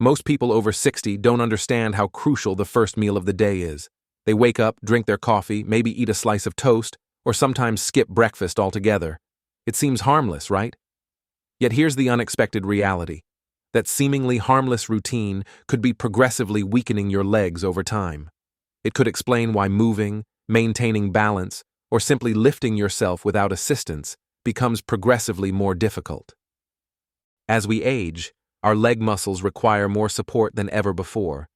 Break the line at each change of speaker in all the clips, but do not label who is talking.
Most people over 60 don't understand how crucial the first meal of the day is. They wake up, drink their coffee, maybe eat a slice of toast, or sometimes skip breakfast altogether. It seems harmless, right? Yet here's the unexpected reality. That seemingly harmless routine could be progressively weakening your legs over time. It could explain why moving, maintaining balance, or simply lifting yourself without assistance becomes progressively more difficult. As we age, our leg muscles require more support than ever before.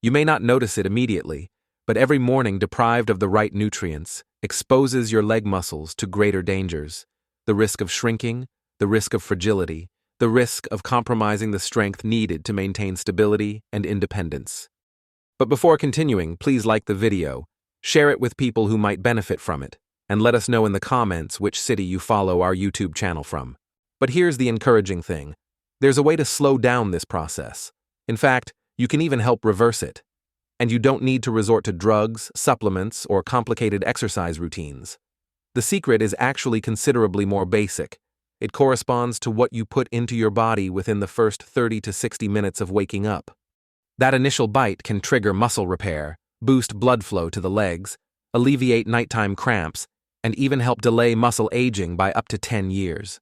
You may not notice it immediately, but every morning deprived of the right nutrients exposes your leg muscles to greater dangers: the risk of shrinking, the risk of fragility, the risk of compromising the strength needed to maintain stability and independence. But before continuing, please like the video, share it with people who might benefit from it, and let us know in the comments which city you follow our YouTube channel from. But here's the encouraging thing. There's a way to slow down this process. In fact, you can even help reverse it. And you don't need to resort to drugs, supplements, or complicated exercise routines. The secret is actually considerably more basic. It corresponds to what you put into your body within the first 30 to 60 minutes of waking up. That initial bite can trigger muscle repair, boost blood flow to the legs, alleviate nighttime cramps, and even help delay muscle aging by up to 10 years.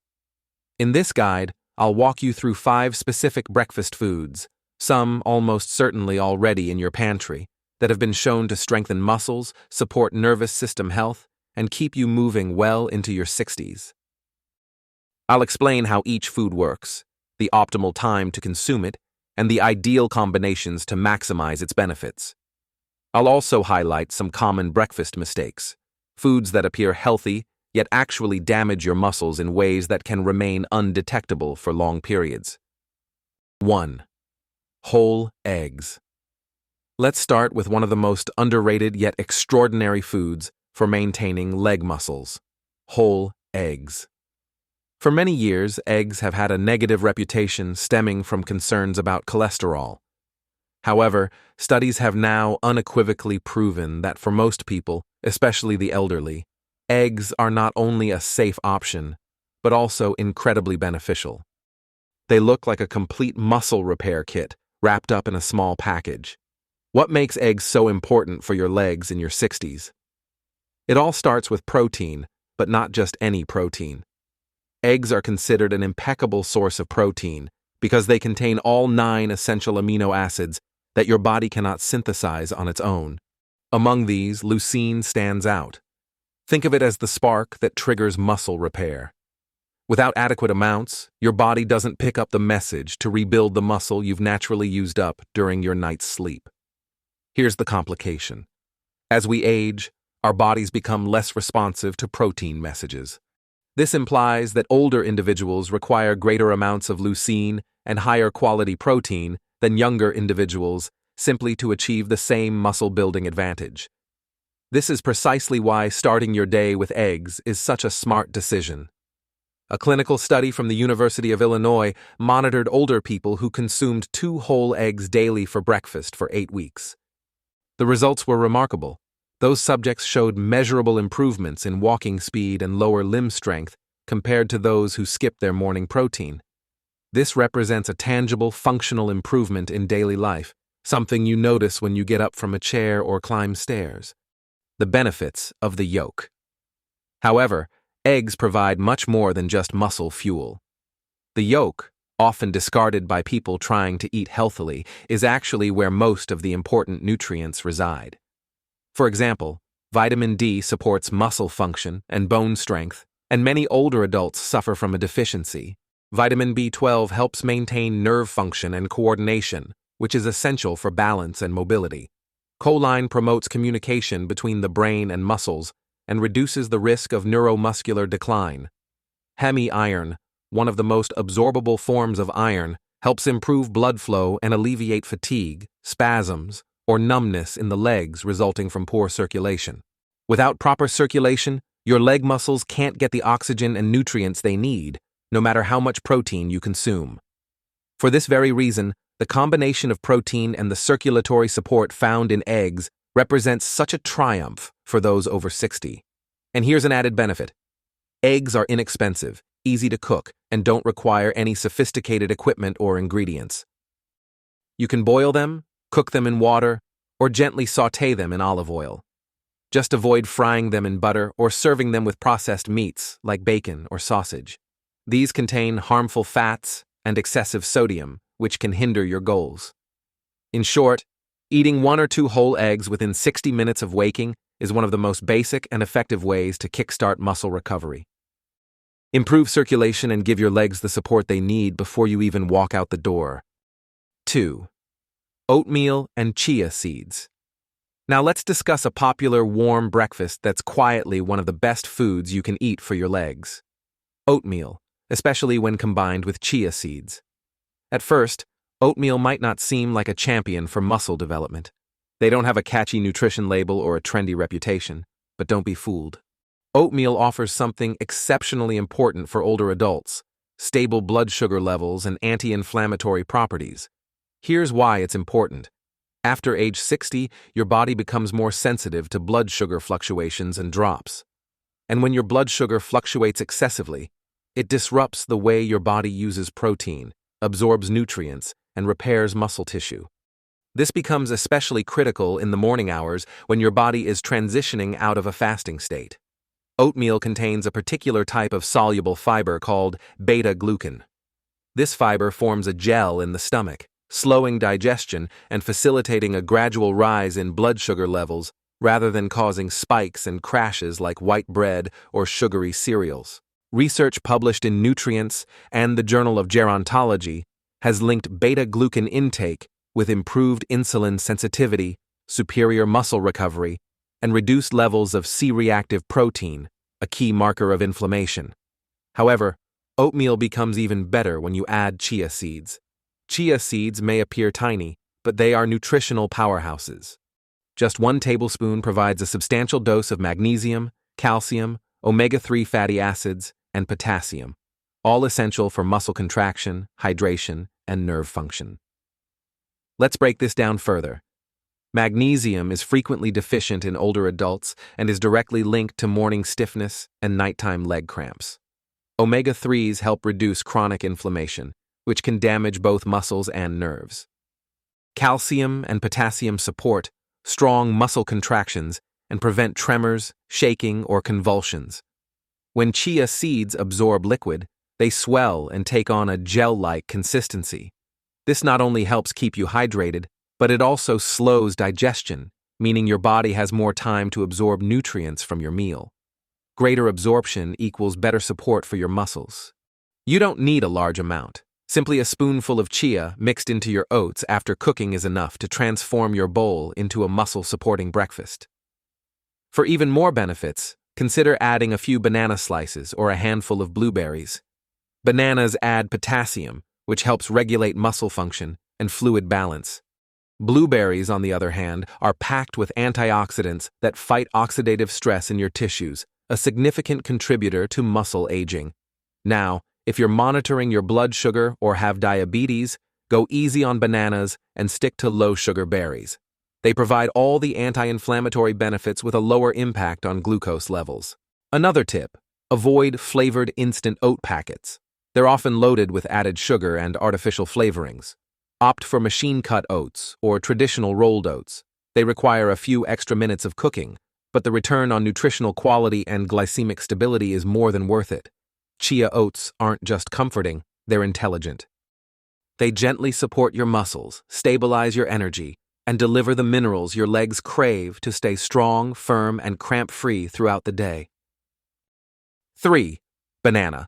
In this guide, I'll walk you through 5 specific breakfast foods, some almost certainly already in your pantry, that have been shown to strengthen muscles, support nervous system health, and keep you moving well into your 60s. I'll explain how each food works, the optimal time to consume it, and the ideal combinations to maximize its benefits. I'll also highlight some common breakfast mistakes, foods that appear healthy yet actually damage your muscles in ways that can remain undetectable for long periods. 1. Whole eggs. Let's start with one of the most underrated yet extraordinary foods for maintaining leg muscles: whole eggs. For many years, eggs have had a negative reputation stemming from concerns about cholesterol. However, studies have now unequivocally proven that for most people, especially the elderly, eggs are not only a safe option, but also incredibly beneficial. They look like a complete muscle repair kit wrapped up in a small package. What makes eggs so important for your legs in your 60s? It all starts with protein, but not just any protein. Eggs are considered an impeccable source of protein because they contain all 9 essential amino acids that your body cannot synthesize on its own. Among these, leucine stands out. Think of it as the spark that triggers muscle repair. Without adequate amounts, your body doesn't pick up the message to rebuild the muscle you've naturally used up during your night's sleep. Here's the complication. As we age, our bodies become less responsive to protein messages. This implies that older individuals require greater amounts of leucine and higher quality protein than younger individuals simply to achieve the same muscle-building advantage. This is precisely why starting your day with eggs is such a smart decision. A clinical study from the University of Illinois monitored older people who consumed 2 whole eggs daily for breakfast for 8 weeks. The results were remarkable. Those subjects showed measurable improvements in walking speed and lower limb strength compared to those who skipped their morning protein. This represents a tangible, functional improvement in daily life, something you notice when you get up from a chair or climb stairs. The benefits of the yolk. However, eggs provide much more than just muscle fuel. The yolk, often discarded by people trying to eat healthily, is actually where most of the important nutrients reside. For example, vitamin D supports muscle function and bone strength, and many older adults suffer from a deficiency. Vitamin B12 helps maintain nerve function and coordination, which is essential for balance and mobility. Choline promotes communication between the brain and muscles and reduces the risk of neuromuscular decline. Hemi-iron, one of the most absorbable forms of iron, helps improve blood flow and alleviate fatigue, spasms, or numbness in the legs resulting from poor circulation. Without proper circulation, your leg muscles can't get the oxygen and nutrients they need, no matter how much protein you consume. For this very reason, the combination of protein and the circulatory support found in eggs represents such a triumph for those over 60. And here's an added benefit. Eggs are inexpensive, easy to cook, and don't require any sophisticated equipment or ingredients. You can boil them, cook them in water, or gently sauté them in olive oil. Just avoid frying them in butter or serving them with processed meats like bacon or sausage. These contain harmful fats and excessive sodium, which can hinder your goals. In short, eating 1 or 2 whole eggs within 60 minutes of waking is one of the most basic and effective ways to kickstart muscle recovery. Improve circulation and give your legs the support they need before you even walk out the door. 2. Oatmeal and chia seeds. Now let's discuss a popular warm breakfast that's quietly one of the best foods you can eat for your legs. Oatmeal, especially when combined with chia seeds. At first, oatmeal might not seem like a champion for muscle development. They don't have a catchy nutrition label or a trendy reputation, but don't be fooled. Oatmeal offers something exceptionally important for older adults: stable blood sugar levels and anti-inflammatory properties. Here's why it's important. After age 60, your body becomes more sensitive to blood sugar fluctuations and drops. And when your blood sugar fluctuates excessively, it disrupts the way your body uses protein, absorbs nutrients, and repairs muscle tissue. This becomes especially critical in the morning hours when your body is transitioning out of a fasting state. Oatmeal contains a particular type of soluble fiber called beta-glucan. This fiber forms a gel in the stomach, slowing digestion and facilitating a gradual rise in blood sugar levels rather than causing spikes and crashes like white bread or sugary cereals. Research published in Nutrients and the Journal of Gerontology has linked beta-glucan intake with improved insulin sensitivity, superior muscle recovery, and reduced levels of C-reactive protein, a key marker of inflammation. However, oatmeal becomes even better when you add chia seeds. Chia seeds may appear tiny, but they are nutritional powerhouses. Just 1 tablespoon provides a substantial dose of magnesium, calcium, omega-3 fatty acids, and potassium, all essential for muscle contraction, hydration, and nerve function. Let's break this down further. Magnesium is frequently deficient in older adults and is directly linked to morning stiffness and nighttime leg cramps. Omega-3s help reduce chronic inflammation, which can damage both muscles and nerves. Calcium and potassium support strong muscle contractions and prevent tremors, shaking, or convulsions. When chia seeds absorb liquid, they swell and take on a gel-like consistency. This not only helps keep you hydrated, but it also slows digestion, meaning your body has more time to absorb nutrients from your meal. Greater absorption equals better support for your muscles. You don't need a large amount. Simply a spoonful of chia mixed into your oats after cooking is enough to transform your bowl into a muscle-supporting breakfast. For even more benefits, consider adding a few banana slices or a handful of blueberries. Bananas add potassium, which helps regulate muscle function and fluid balance. Blueberries, on the other hand, are packed with antioxidants that fight oxidative stress in your tissues, a significant contributor to muscle aging. Now, if you're monitoring your blood sugar or have diabetes, go easy on bananas and stick to low-sugar berries. They provide all the anti-inflammatory benefits with a lower impact on glucose levels. Another tip: avoid flavored instant oat packets. They're often loaded with added sugar and artificial flavorings. Opt for machine-cut oats or traditional rolled oats. They require a few extra minutes of cooking, but the return on nutritional quality and glycemic stability is more than worth it. Chia oats aren't just comforting, they're intelligent. They gently support your muscles, stabilize your energy, and deliver the minerals your legs crave to stay strong, firm, and cramp-free throughout the day. 3. Banana.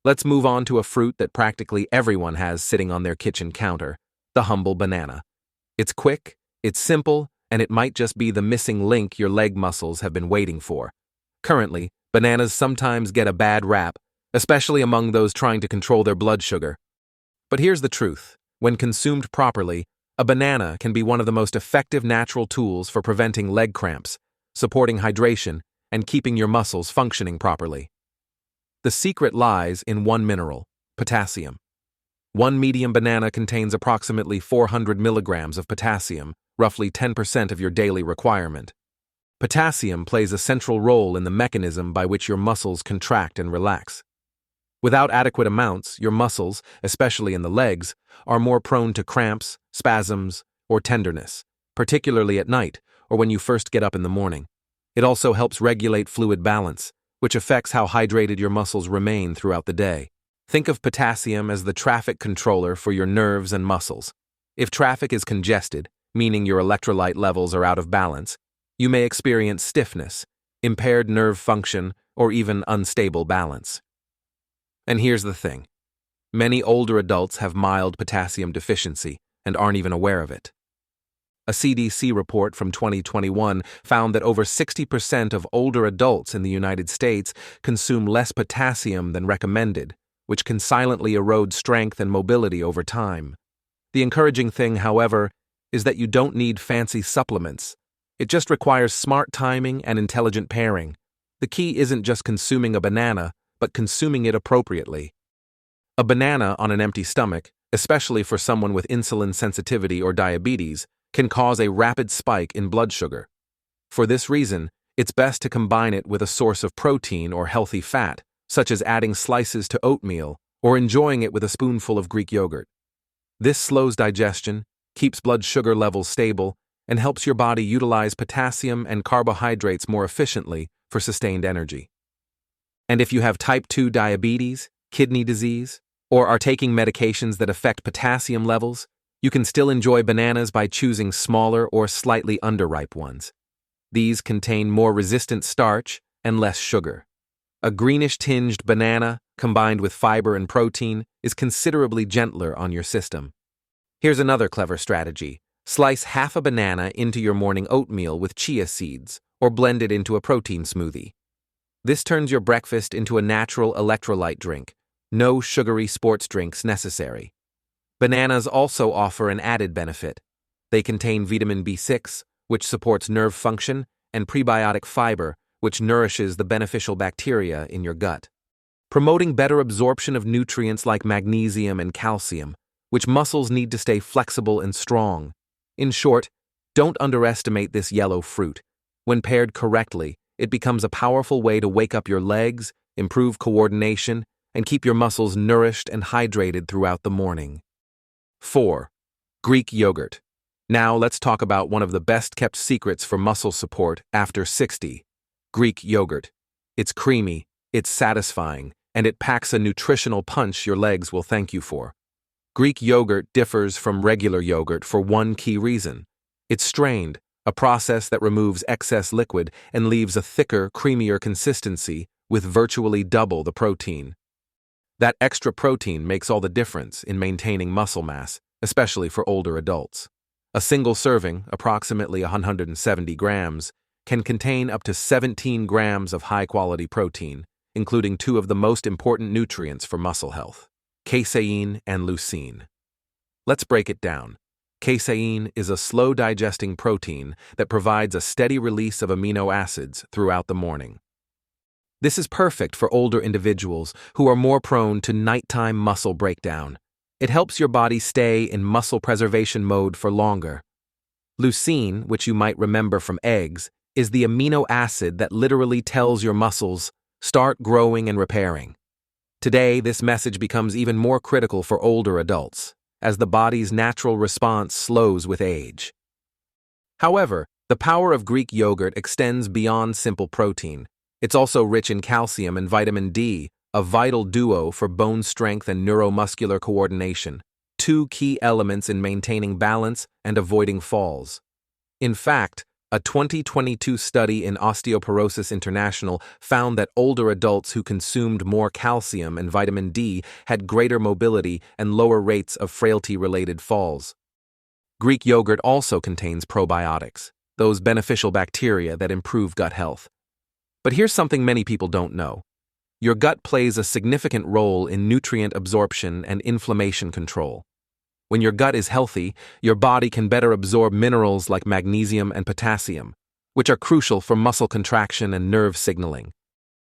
Let's move on to a fruit that practically everyone has sitting on their kitchen counter: the humble banana. It's quick, it's simple, and it might just be the missing link your leg muscles have been waiting for. Currently, bananas sometimes get a bad rap, especially among those trying to control their blood sugar. But here's the truth: when consumed properly, a banana can be one of the most effective natural tools for preventing leg cramps, supporting hydration, and keeping your muscles functioning properly. The secret lies in one mineral: potassium. One medium banana contains approximately 400 milligrams of potassium, roughly 10% of your daily requirement. Potassium plays a central role in the mechanism by which your muscles contract and relax. Without adequate amounts, your muscles, especially in the legs, are more prone to cramps, spasms, or tenderness, particularly at night or when you first get up in the morning. It also helps regulate fluid balance, which affects how hydrated your muscles remain throughout the day. Think of potassium as the traffic controller for your nerves and muscles. If traffic is congested, meaning your electrolyte levels are out of balance, you may experience stiffness, impaired nerve function, or even unstable balance. And here's the thing. Many older adults have mild potassium deficiency and aren't even aware of it. A CDC report from 2021 found that over 60% of older adults in the United States consume less potassium than recommended, which can silently erode strength and mobility over time. The encouraging thing, however, is that you don't need fancy supplements. It just requires smart timing and intelligent pairing. The key isn't just consuming a banana, but consuming it appropriately. A banana on an empty stomach, especially for someone with insulin sensitivity or diabetes, can cause a rapid spike in blood sugar. For this reason, it's best to combine it with a source of protein or healthy fat, such as adding slices to oatmeal or enjoying it with a spoonful of Greek yogurt. This slows digestion, keeps blood sugar levels stable, and helps your body utilize potassium and carbohydrates more efficiently for sustained energy. And if you have type 2 diabetes, kidney disease, or are taking medications that affect potassium levels, you can still enjoy bananas by choosing smaller or slightly underripe ones. These contain more resistant starch and less sugar. A greenish-tinged banana, combined with fiber and protein, is considerably gentler on your system. Here's another clever strategy. Slice half a banana into your morning oatmeal with chia seeds, or blend it into a protein smoothie. This turns your breakfast into a natural electrolyte drink. No sugary sports drinks necessary. Bananas also offer an added benefit. They contain vitamin B6, which supports nerve function, and prebiotic fiber, which nourishes the beneficial bacteria in your gut, promoting better absorption of nutrients like magnesium and calcium, which muscles need to stay flexible and strong. In short, don't underestimate this yellow fruit. When paired correctly, it becomes a powerful way to wake up your legs, improve coordination, and keep your muscles nourished and hydrated throughout the morning. 4. Greek yogurt. Now let's talk about one of the best-kept secrets for muscle support after 60. Greek yogurt. It's creamy, it's satisfying, and it packs a nutritional punch your legs will thank you for. Greek yogurt differs from regular yogurt for one key reason. It's strained, a process that removes excess liquid and leaves a thicker, creamier consistency with virtually double the protein. That extra protein makes all the difference in maintaining muscle mass, especially for older adults. A single serving, approximately 170 grams, can contain up to 17 grams of high-quality protein, including two of the most important nutrients for muscle health, casein and leucine. Let's break it down. Casein is a slow-digesting protein that provides a steady release of amino acids throughout the morning. This is perfect for older individuals who are more prone to nighttime muscle breakdown. It helps your body stay in muscle preservation mode for longer. Leucine, which you might remember from eggs, is the amino acid that literally tells your muscles, start growing and repairing. Today, this message becomes even more critical for older adults, as the body's natural response slows with age. However, the power of Greek yogurt extends beyond simple protein. It's also rich in calcium and vitamin D, a vital duo for bone strength and neuromuscular coordination, two key elements in maintaining balance and avoiding falls. In fact, a 2022 study in Osteoporosis International found that older adults who consumed more calcium and vitamin D had greater mobility and lower rates of frailty-related falls. Greek yogurt also contains probiotics, those beneficial bacteria that improve gut health. But here's something many people don't know. Your gut plays a significant role in nutrient absorption and inflammation control. When your gut is healthy, your body can better absorb minerals like magnesium and potassium, which are crucial for muscle contraction and nerve signaling.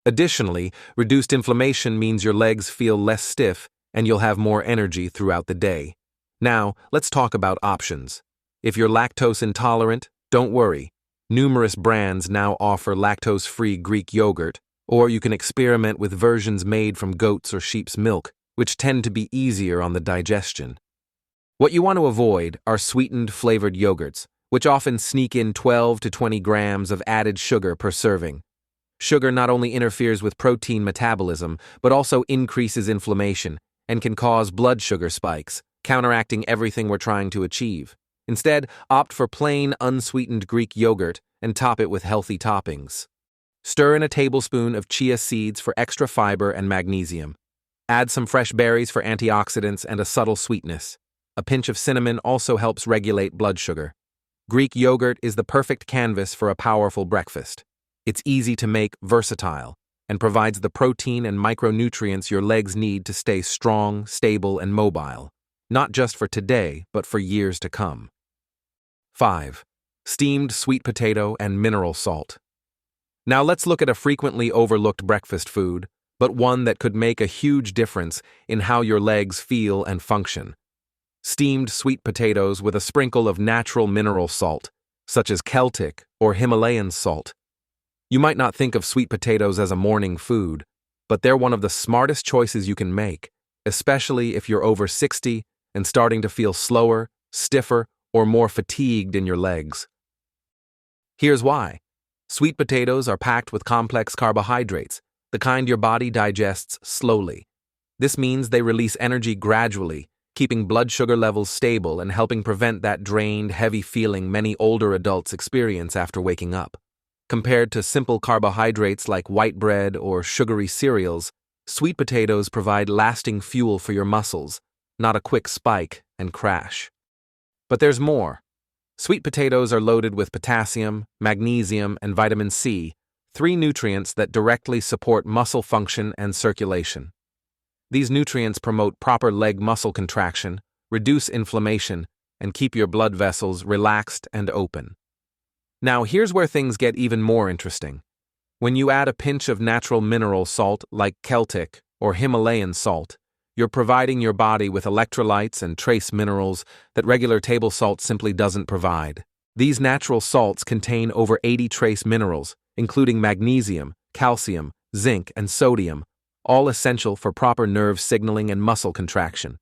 Additionally, reduced inflammation means your legs feel less stiff and you'll have more energy throughout the day. Now, let's talk about options. If you're lactose intolerant, don't worry. Numerous brands now offer lactose-free Greek yogurt, Or you can experiment with versions made from goat's or sheep's milk, which tend to be easier on the digestion. What you want to avoid are sweetened flavored yogurts, which often sneak in 12 to 20 grams of added sugar per serving. Sugar not only interferes with protein metabolism, but also increases inflammation and can cause blood sugar spikes, counteracting everything we're trying to achieve. Instead, opt for plain, unsweetened Greek yogurt and top it with healthy toppings. Stir in a tablespoon of chia seeds for extra fiber and magnesium. Add some fresh berries for antioxidants and a subtle sweetness. A pinch of cinnamon also helps regulate blood sugar. Greek yogurt is the perfect canvas for a powerful breakfast. It's easy to make, versatile, and provides the protein and micronutrients your legs need to stay strong, stable, and mobile, not just for today, but for years to come. 5. Steamed sweet potato and mineral salt. Now let's look at a frequently overlooked breakfast food, but one that could make a huge difference in how your legs feel and function. Steamed sweet potatoes with a sprinkle of natural mineral salt, such as Celtic or Himalayan salt. You might not think of sweet potatoes as a morning food, but they're one of the smartest choices you can make, especially if you're over 60 and starting to feel slower, stiffer, or more fatigued in your legs. Here's why. Sweet potatoes are packed with complex carbohydrates, the kind your body digests slowly. This means they release energy gradually, keeping blood sugar levels stable and helping prevent that drained, heavy feeling many older adults experience after waking up. Compared to simple carbohydrates like white bread or sugary cereals, sweet potatoes provide lasting fuel for your muscles, not a quick spike and crash. But there's more. Sweet potatoes are loaded with potassium, magnesium, and vitamin C, 3 nutrients that directly support muscle function and circulation. These nutrients promote proper leg muscle contraction, reduce inflammation, and keep your blood vessels relaxed and open. Now, here's where things get even more interesting. When you add a pinch of natural mineral salt like Celtic or Himalayan salt, you're providing your body with electrolytes and trace minerals that regular table salt simply doesn't provide. These natural salts contain over 80 trace minerals, including magnesium, calcium, zinc, and sodium, all essential for proper nerve signaling and muscle contraction.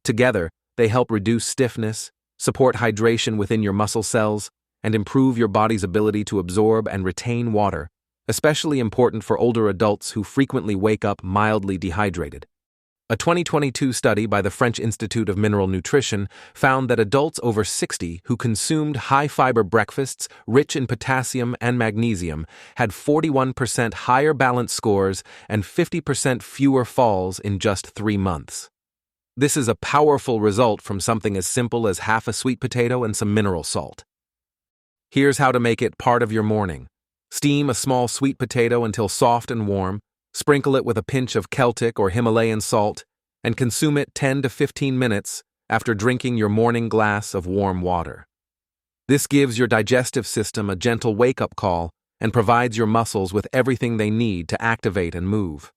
Together, they help reduce stiffness, support hydration within your muscle cells, and improve your body's ability to absorb and retain water, especially important for older adults who frequently wake up mildly dehydrated. A 2022 study by the French Institute of Mineral Nutrition found that adults over 60 who consumed high-fiber breakfasts rich in potassium and magnesium had 41% higher balance scores and 50% fewer falls in just 3 months. This is a powerful result from something as simple as half a sweet potato and some mineral salt. Here's how to make it part of your morning. Steam a small sweet potato until soft and warm, sprinkle it with a pinch of Celtic or Himalayan salt, and consume it 10 to 15 minutes after drinking your morning glass of warm water. This gives your digestive system a gentle wake-up call and provides your muscles with everything they need to activate and move.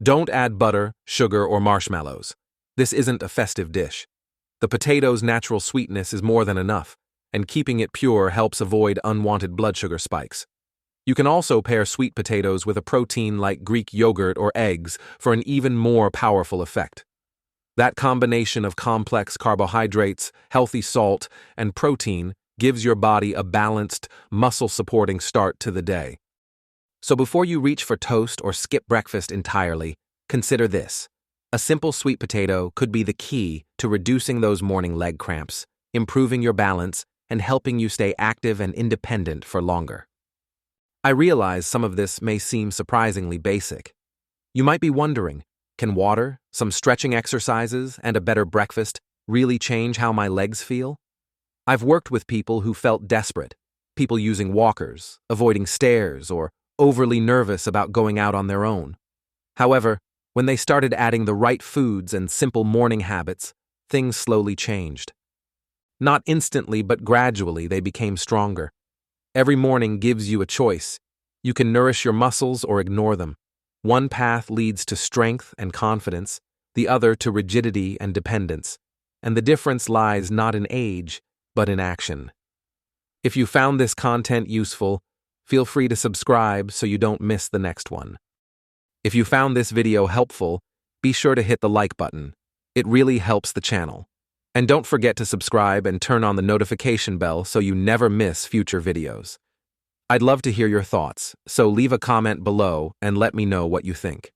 Don't add butter, sugar, or marshmallows. This isn't a festive dish. The potato's natural sweetness is more than enough, and keeping it pure helps avoid unwanted blood sugar spikes. You can also pair sweet potatoes with a protein like Greek yogurt or eggs for an even more powerful effect. That combination of complex carbohydrates, healthy salt, and protein gives your body a balanced, muscle-supporting start to the day. So before you reach for toast or skip breakfast entirely, consider this. A simple sweet potato could be the key to reducing those morning leg cramps, improving your balance, and helping you stay active and independent for longer. I realize some of this may seem surprisingly basic. You might be wondering, can water, some stretching exercises, and a better breakfast really change how my legs feel? I've worked with people who felt desperate, people using walkers, avoiding stairs, or overly nervous about going out on their own. However, when they started adding the right foods and simple morning habits, things slowly changed. Not instantly, but gradually they became stronger. Every morning gives you a choice. You can nourish your muscles or ignore them. One path leads to strength and confidence, the other to rigidity and dependence. And the difference lies not in age, but in action. If you found this content useful, Feel free to subscribe so you don't miss the next one. If you found this video helpful, be sure to hit the like button. It really helps the channel. And don't forget to subscribe and turn on the notification bell so you never miss future videos. I'd love to hear your thoughts, so leave a comment below and let me know what you think.